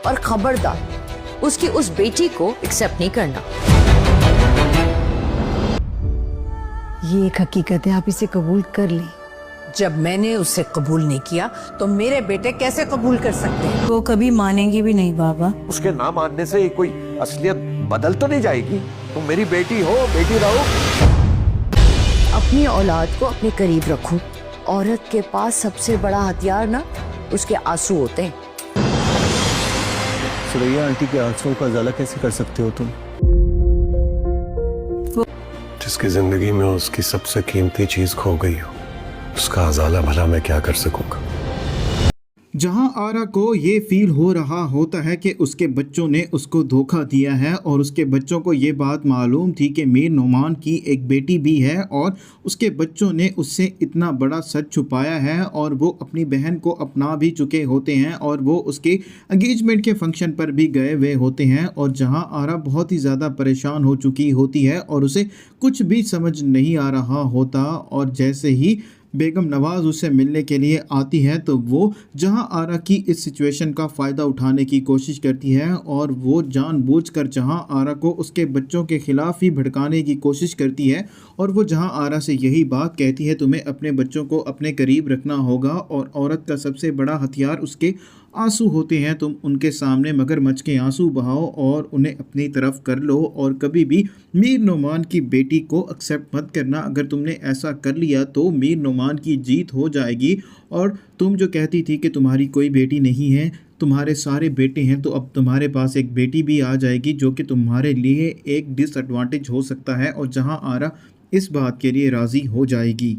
और खबरदार उसकी उस बेटी को एक्सेप्ट नहीं करना। ये एक हकीकत है, आप इसे कबूल कर लें। जब मैंने उसे कबूल नहीं किया तो मेरे बेटे कैसे कबूल कर सकते हैं? वो कभी मानेंगे भी नहीं बाबा। उसके ना मानने से कोई असलियत बदल तो नहीं जाएगी। तुम मेरी बेटी हो, बेटी रहो। अपनी औलाद को अपने करीब रखो। औरत के पास सबसे बड़ा हथियार ना उसके आंसू होते हैं। सुरैया आंटी के आंसुओं का उजाला कैसे कर सकते हो तुम? जिसकी जिंदगी में उसकी सबसे कीमती चीज खो गई हो, उसका उजाला भला मैं क्या कर सकूंगा। जहां आरा को ये फील हो रहा होता है कि उसके बच्चों ने उसको धोखा दिया है और उसके बच्चों को ये बात मालूम थी कि मीर नोमान की एक बेटी भी है और उसके बच्चों ने उससे इतना बड़ा सच छुपाया है और वो अपनी बहन को अपना भी चुके होते हैं और वो उसके एंगेजमेंट के फंक्शन पर भी गए हुए होते हैं। और जहां आरा बहुत ही ज़्यादा परेशान हो चुकी होती है और उसे कुछ भी समझ नहीं आ रहा होता और जैसे ही बेगम नवाज़ उससे मिलने के लिए आती है तो वो जहां आरा की इस सिचुएशन का फ़ायदा उठाने की कोशिश करती है और वो जानबूझकर जहां आरा को उसके बच्चों के ख़िलाफ़ ही भड़काने की कोशिश करती है और वो जहां आरा से यही बात कहती है, तुम्हें अपने बच्चों को अपने करीब रखना होगा और औरत का सबसे बड़ा हथियार उसके आंसू होते हैं। तुम उनके सामने मगरमच्छ के आंसू बहाओ और उन्हें अपनी तरफ कर लो और कभी भी मीर नोमान की बेटी को एक्सेप्ट मत करना। अगर तुमने ऐसा कर लिया तो मीर नोमान की जीत हो जाएगी। और तुम जो कहती थी कि तुम्हारी कोई बेटी नहीं है, तुम्हारे सारे बेटे हैं, तो अब तुम्हारे पास एक बेटी भी आ जाएगी जो कि तुम्हारे लिए एक डिसएडवांटेज हो सकता है। और जहां आरा इस बात के लिए राज़ी हो जाएगी।